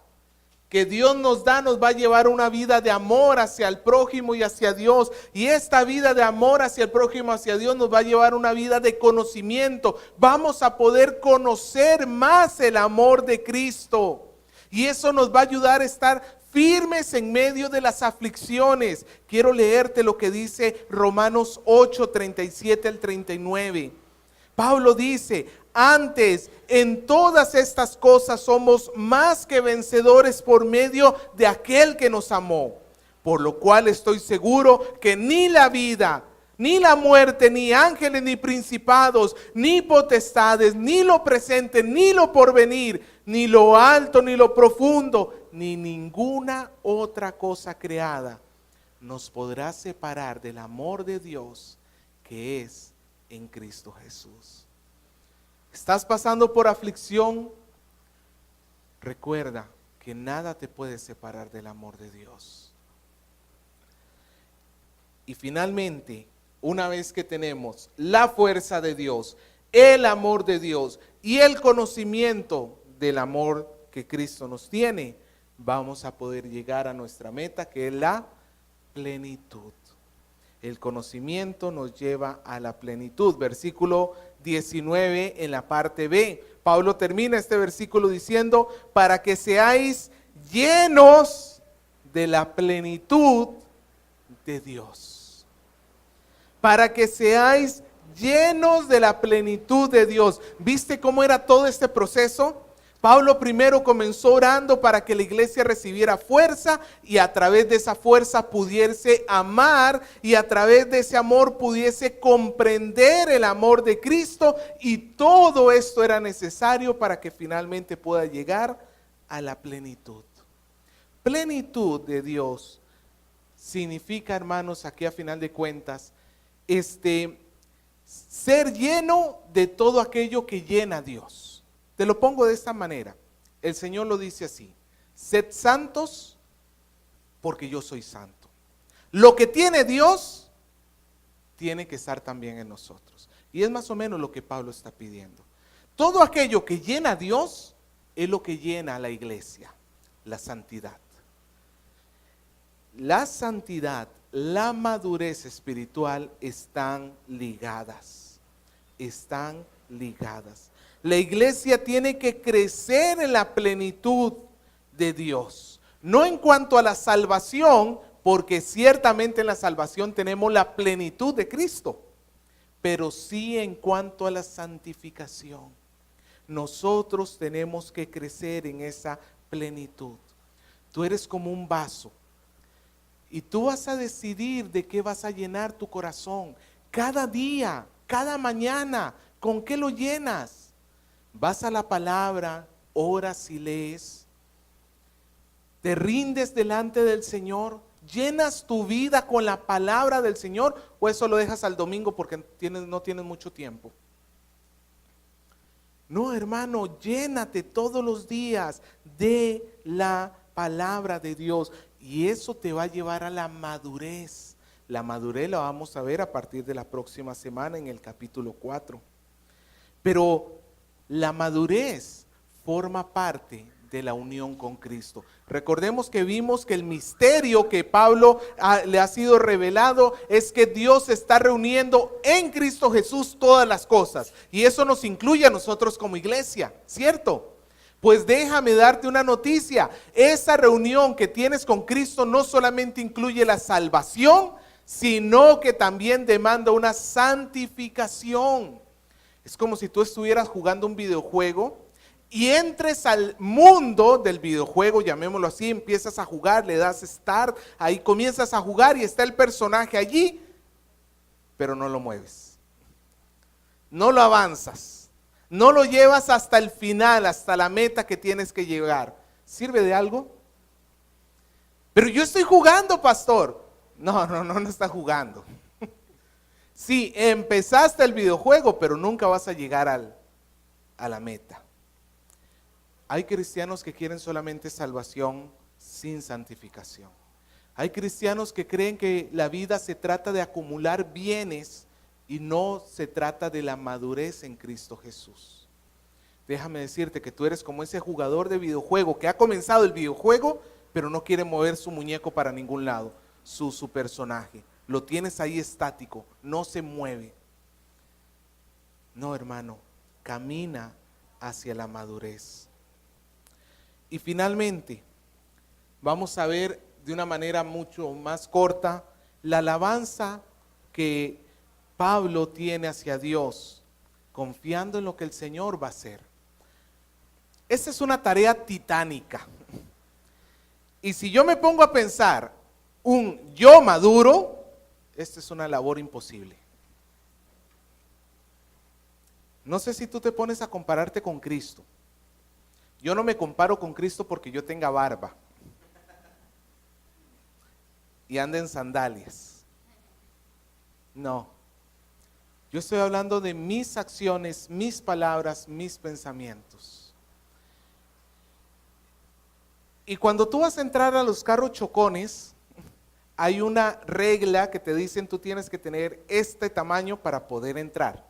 que Dios nos da nos va a llevar a una vida de amor hacia el prójimo y hacia Dios. Y esta vida de amor hacia el prójimo, hacia Dios, nos va a llevar a una vida de conocimiento. Vamos a poder conocer más el amor de Cristo. Y eso nos va a ayudar a estar firmes en medio de las aflicciones. Quiero leerte lo que dice Romanos 8, 37 al 39. Pablo dice: antes, en todas estas cosas somos más que vencedores por medio de aquel que nos amó. Por lo cual estoy seguro que ni la vida, ni la muerte, ni ángeles, ni principados, ni potestades, ni lo presente, ni lo porvenir, ni lo alto, ni lo profundo, ni ninguna otra cosa creada nos podrá separar del amor de Dios que es en Cristo Jesús. ¿Estás pasando por aflicción? Recuerda que nada te puede separar del amor de Dios. Y finalmente, una vez que tenemos la fuerza de Dios, el amor de Dios y el conocimiento del amor que Cristo nos tiene, vamos a poder llegar a nuestra meta, que es la plenitud. El conocimiento nos lleva a la plenitud. Versículo 19 en la parte B. Pablo termina este versículo diciendo: para que seáis llenos de la plenitud de Dios. Para que seáis llenos de la plenitud de Dios. ¿Viste cómo era todo este proceso? Pablo primero comenzó orando para que la iglesia recibiera fuerza y a través de esa fuerza pudiese amar y a través de ese amor pudiese comprender el amor de Cristo, y todo esto era necesario para que finalmente pueda llegar a la plenitud. Plenitud de Dios significa, hermanos, aquí a final de cuentas, ser lleno de todo aquello que llena a Dios. Te lo pongo de esta manera. El Señor lo dice así: sed santos porque yo soy santo. Lo que tiene Dios tiene que estar también en nosotros. Y es más o menos lo que Pablo está pidiendo. Todo aquello que llena a Dios es lo que llena a la iglesia, la santidad. La santidad, la madurez espiritual están ligadas, están ligadas. La iglesia tiene que crecer en la plenitud de Dios, no en cuanto a la salvación, porque ciertamente en la salvación tenemos la plenitud de Cristo, pero sí en cuanto a la santificación. Nosotros tenemos que crecer en esa plenitud. Tú eres como un vaso y tú vas a decidir de qué vas a llenar tu corazón. Cada día, cada mañana, ¿con qué lo llenas? Vas a la palabra, oras y lees. Te rindes delante del Señor. ¿Llenas tu vida con la palabra del Señor o eso lo dejas al domingo porque no tienes mucho tiempo? No, hermano, llénate todos los días de la palabra de Dios y eso te va a llevar a la madurez. La madurez la vamos a ver a partir de la próxima semana en el capítulo 4. Pero la madurez forma parte de la unión con Cristo. Recordemos que vimos que el misterio que Pablo le ha sido revelado es que Dios está reuniendo en Cristo Jesús todas las cosas. Y eso nos incluye a nosotros como iglesia, ¿cierto? Pues déjame darte una noticia. Esa reunión que tienes con Cristo no solamente incluye la salvación, sino que también demanda una santificación. Es como si tú estuvieras jugando un videojuego y entres al mundo del videojuego, llamémoslo así, empiezas a jugar, le das start, ahí comienzas a jugar y está el personaje allí, pero no lo mueves, no lo avanzas, no lo llevas hasta el final, hasta la meta que tienes que llegar. ¿Sirve de algo? Pero yo estoy jugando, pastor. No está jugando. Sí, empezaste el videojuego, pero nunca vas a llegar a la meta. Hay cristianos que quieren solamente salvación sin santificación. Hay cristianos que creen que la vida se trata de acumular bienes y no se trata de la madurez en Cristo Jesús. Déjame decirte que tú eres como ese jugador de videojuego que ha comenzado el videojuego, pero no quiere mover su muñeco para ningún lado, su personaje. Lo tienes ahí estático, no se mueve. No, hermano, camina hacia la madurez. Y finalmente, vamos a ver de una manera mucho más corta la alabanza que Pablo tiene hacia Dios, confiando en lo que el Señor va a hacer. Esta es una tarea titánica. Y si yo me pongo a pensar un yo maduro, esta es una labor imposible. No sé si tú te pones a compararte con Cristo. Yo no me comparo con Cristo porque yo tenga barba y ande en sandalias. No. Yo estoy hablando de mis acciones, mis palabras, mis pensamientos. Y cuando tú vas a entrar a los carros chocones, hay una regla que te dicen tú tienes que tener este tamaño para poder entrar.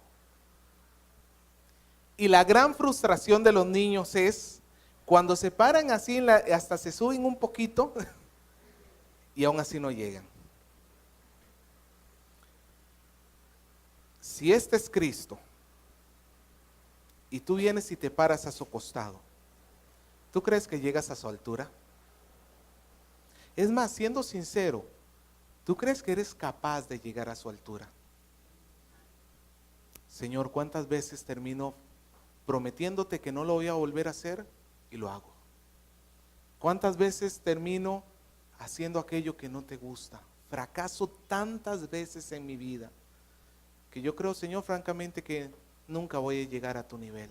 Y la gran frustración de los niños es cuando se paran así, hasta se suben un poquito y aún así no llegan. Si este es Cristo y tú vienes y te paras a su costado, ¿tú crees que llegas a su altura? Es más, siendo sincero, ¿tú crees que eres capaz de llegar a su altura? Señor, ¿cuántas veces termino prometiéndote que no lo voy a volver a hacer y lo hago? ¿Cuántas veces termino haciendo aquello que no te gusta? Fracaso tantas veces en mi vida que yo creo, Señor, francamente que nunca voy a llegar a tu nivel.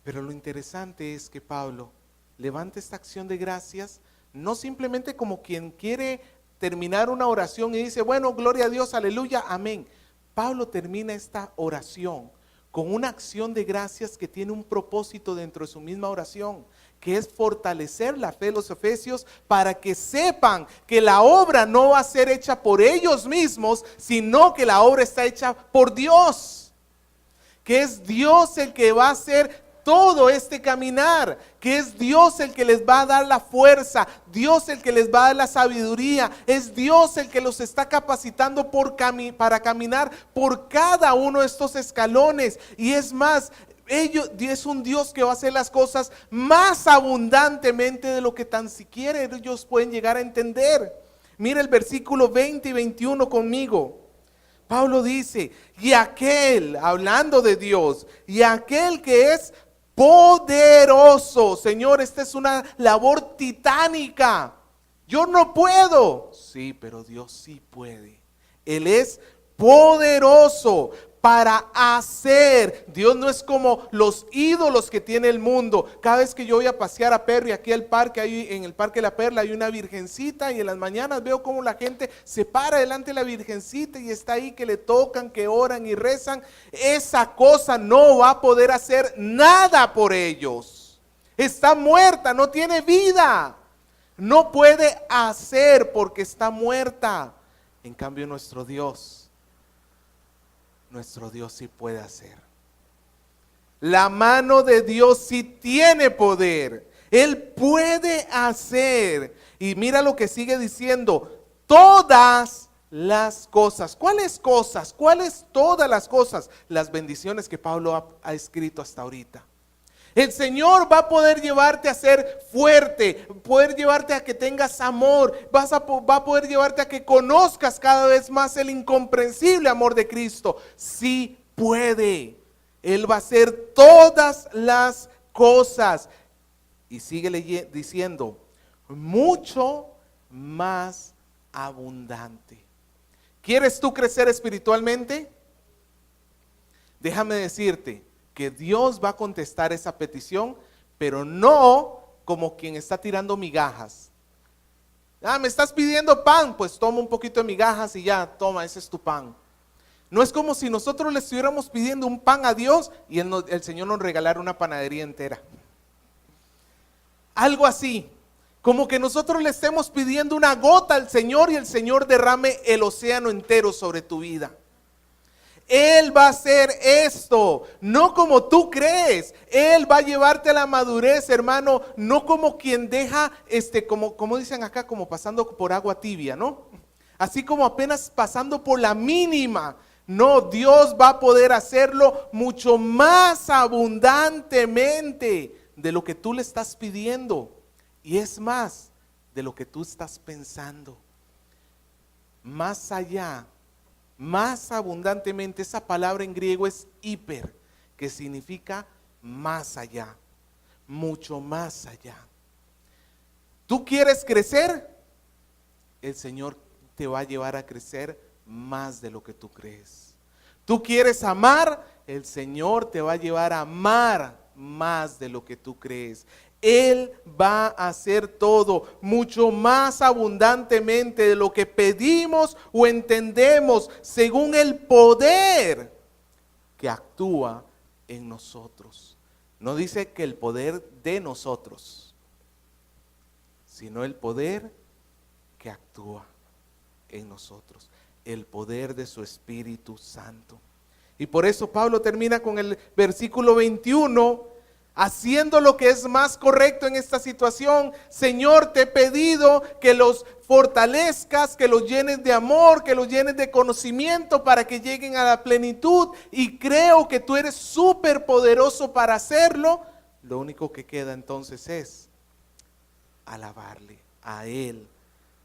Pero lo interesante es que Pablo levanta esta acción de gracias, no simplemente como quien quiere terminar una oración y dice, bueno, gloria a Dios, aleluya, amén. Pablo termina esta oración con una acción de gracias que tiene un propósito dentro de su misma oración, que es fortalecer la fe de los efesios para que sepan que la obra no va a ser hecha por ellos mismos, sino que la obra está hecha por Dios. Que es Dios el que va a hacer todo este caminar, que es Dios el que les va a dar la fuerza, Dios el que les va a dar la sabiduría, es Dios el que los está capacitando para caminar por cada uno de estos escalones. Y es más, es un Dios que va a hacer las cosas más abundantemente de lo que tan siquiera ellos pueden llegar a entender. Mira el versículo 20 y 21 conmigo. Pablo dice, y aquel, hablando de Dios, y aquel que es poderoso. Señor, esta es una labor titánica. Yo no puedo. Sí, pero Dios sí puede. Él es poderoso para hacer. Dios no es como los ídolos que tiene el mundo. Cada vez que yo voy a pasear a Perry, aquí al parque, ahí en el Parque La Perla hay una virgencita, y en las mañanas veo cómo la gente se para delante de la virgencita y está ahí, que le tocan, que oran y rezan. Esa cosa no va a poder hacer nada por ellos. Está muerta, no tiene vida. No puede hacer porque está muerta. En cambio, nuestro Dios sí puede hacer. La mano de Dios sí tiene poder. Él puede hacer. Y mira lo que sigue diciendo: todas las cosas. ¿Cuáles cosas? ¿Cuáles todas las cosas? Las bendiciones que Pablo ha escrito hasta ahorita. El Señor va a poder llevarte a ser fuerte, poder llevarte a que tengas amor, va a poder llevarte a que conozcas cada vez más el incomprensible amor de Cristo. Sí puede. Él va a hacer todas las cosas. Y sigue diciendo, mucho más abundante. ¿Quieres tú crecer espiritualmente? Déjame decirte que Dios va a contestar esa petición, pero no como quien está tirando migajas. Me estás pidiendo pan, pues toma un poquito de migajas y ya, toma, ese es tu pan. No es como si nosotros le estuviéramos pidiendo un pan a Dios y el Señor nos regalara una panadería entera. Algo así, como que nosotros le estemos pidiendo una gota al Señor y el Señor derrame el océano entero sobre tu vida. Él va a hacer esto, no como tú crees. Él va a llevarte a la madurez, hermano, no como quien deja, como dicen acá, como pasando por agua tibia, ¿no? Así como apenas pasando por la mínima. No, Dios va a poder hacerlo mucho más abundantemente de lo que tú le estás pidiendo. Y es más de lo que tú estás pensando. Más allá. Más abundantemente. Esa palabra en griego es hiper, que significa más allá, mucho más allá. ¿Tú quieres crecer? El Señor te va a llevar a crecer más de lo que tú crees. ¿Tú quieres amar? El Señor te va a llevar a amar más de lo que tú crees. Él va a hacer todo mucho más abundantemente de lo que pedimos o entendemos, según el poder que actúa en nosotros. No dice que el poder de nosotros, sino el poder que actúa en nosotros, el poder de su Espíritu Santo. Y por eso Pablo termina con el versículo 21, haciendo lo que es más correcto en esta situación. Señor, te he pedido que los fortalezcas, que los llenes de amor, que los llenes de conocimiento para que lleguen a la plenitud, y creo que tú eres súper poderoso para hacerlo. Lo único que queda entonces es alabarle a Él,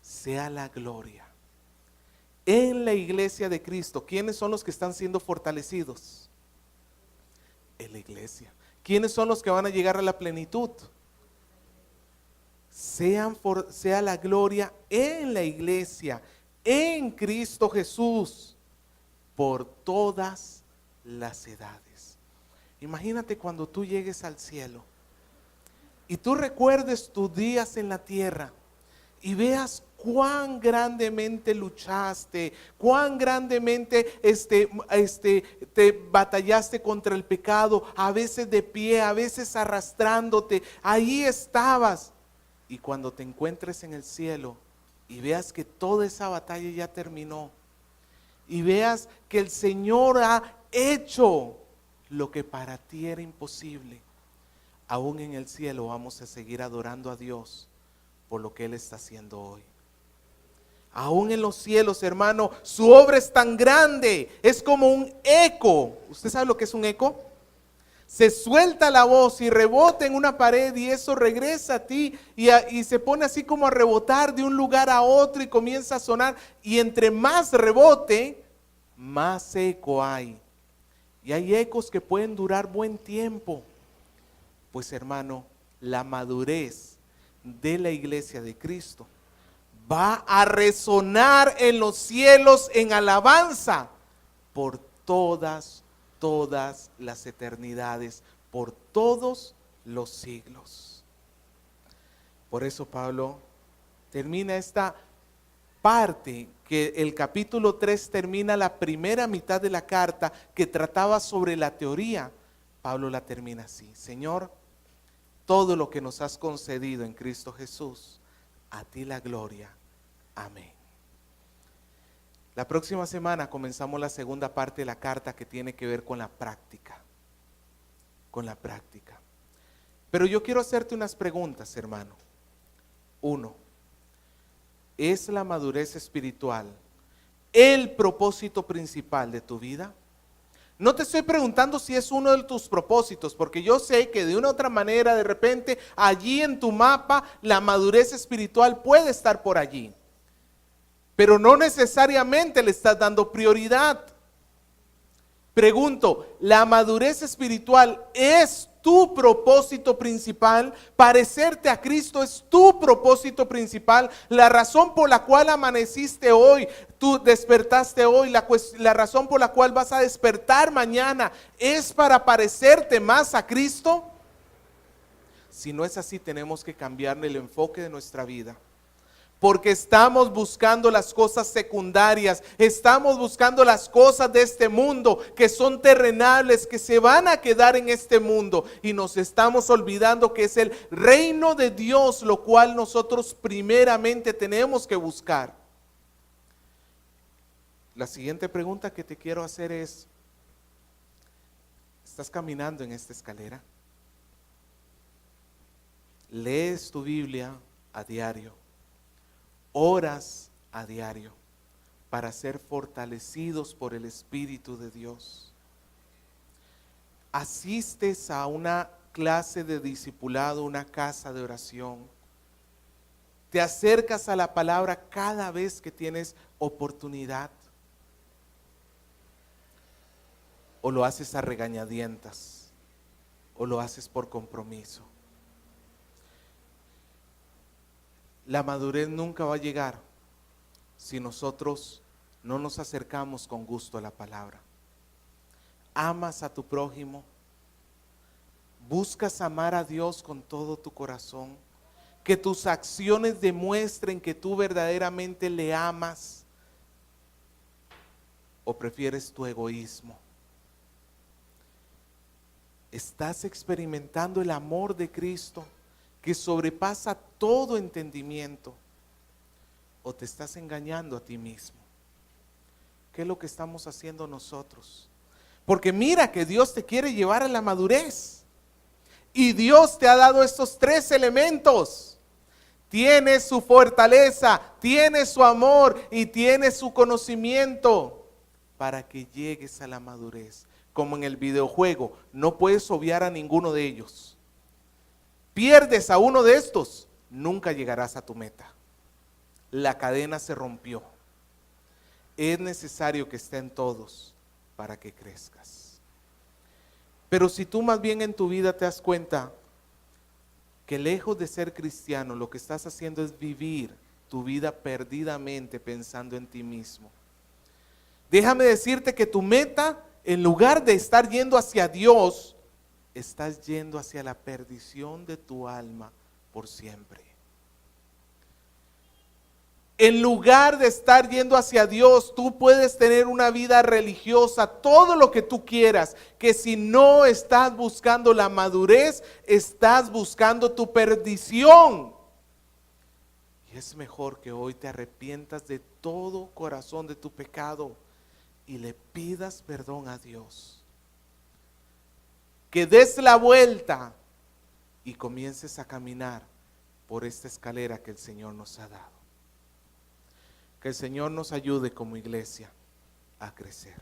sea la gloria. En la iglesia de Cristo, ¿quiénes son los que están siendo fortalecidos? En la iglesia. ¿Quiénes son los que van a llegar a la plenitud? Sea la gloria en la iglesia, en Cristo Jesús, por todas las edades. Imagínate cuando tú llegues al cielo y tú recuerdes tus días en la tierra y veas cuán grandemente luchaste, cuán grandemente te batallaste contra el pecado, a veces de pie, a veces arrastrándote, ahí estabas. Y cuando te encuentres en el cielo y veas que toda esa batalla ya terminó, y veas que el Señor ha hecho lo que para ti era imposible, aún en el cielo vamos a seguir adorando a Dios por lo que Él está haciendo hoy. Aún en los cielos, hermano, su obra es tan grande, es como un eco. ¿Usted sabe lo que es un eco? Se suelta la voz y rebota en una pared y eso regresa a ti y se pone así como a rebotar de un lugar a otro y comienza a sonar. Y entre más rebote, más eco hay. Y hay ecos que pueden durar buen tiempo. Pues hermano, la madurez de la iglesia de Cristo va a resonar en los cielos en alabanza por todas las eternidades, por todos los siglos. Por eso Pablo termina esta parte, que el capítulo 3 termina la primera mitad de la carta que trataba sobre la teoría. Pablo la termina así: Señor, todo lo que nos has concedido en Cristo Jesús, a ti la gloria. Amén. La próxima semana comenzamos la segunda parte de la carta que tiene que ver con la práctica. Con la práctica. Pero yo quiero hacerte unas preguntas, hermano. 1. ¿Es la madurez espiritual el propósito principal de tu vida? No te estoy preguntando si es uno de tus propósitos, porque yo sé que de una u otra manera, de repente, allí en tu mapa, la madurez espiritual puede estar por allí. Pero no necesariamente le estás dando prioridad. Pregunto, ¿la madurez espiritual es tu propósito principal? ¿Parecerte a Cristo es tu propósito principal? La razón por la cual amaneciste hoy, tú despertaste hoy, la razón por la cual vas a despertar mañana, ¿es para parecerte más a Cristo? Si no es así, tenemos que cambiar el enfoque de nuestra vida. Porque estamos buscando las cosas secundarias, estamos buscando las cosas de este mundo que son terrenales, que se van a quedar en este mundo, y nos estamos olvidando que es el reino de Dios lo cual nosotros primeramente tenemos que buscar. La siguiente pregunta que te quiero hacer es: ¿estás caminando en esta escalera? ¿Lees tu Biblia a diario? ¿Oras a diario para ser fortalecidos por el Espíritu de Dios? ¿Asistes a una clase de discipulado, una casa de oración? ¿Te acercas a la palabra cada vez que tienes oportunidad? ¿O lo haces a regañadientas? ¿O lo haces por compromiso? La madurez nunca va a llegar si nosotros no nos acercamos con gusto a la palabra. ¿Amas a tu prójimo? ¿Buscas amar a Dios con todo tu corazón? ¿Que tus acciones demuestren que tú verdaderamente le amas? ¿O prefieres tu egoísmo? ¿Estás experimentando el amor de Cristo que sobrepasa todo entendimiento? ¿O te estás engañando a ti mismo? ¿Qué es lo que estamos haciendo nosotros? Porque mira que Dios te quiere llevar a la madurez. Y Dios te ha dado estos 3 elementos. Tienes su fortaleza, tienes su amor y tienes su conocimiento para que llegues a la madurez. Como en el videojuego, no puedes obviar a ninguno de ellos. Pierdes a uno de estos, nunca llegarás a tu meta. La cadena se rompió. Es necesario que estén todos para que crezcas. Pero si tú más bien en tu vida te das cuenta que lejos de ser cristiano, lo que estás haciendo es vivir tu vida perdidamente pensando en ti mismo. Déjame decirte que tu meta, en lugar de estar yendo hacia Dios, estás yendo hacia la perdición de tu alma por siempre. En lugar de estar yendo hacia Dios, tú puedes tener una vida religiosa, todo lo que tú quieras, que si no estás buscando la madurez, estás buscando tu perdición. Y es mejor que hoy te arrepientas de todo corazón de tu pecado y le pidas perdón a Dios. Que des la vuelta y comiences a caminar por esta escalera que el Señor nos ha dado. Que el Señor nos ayude como iglesia a crecer.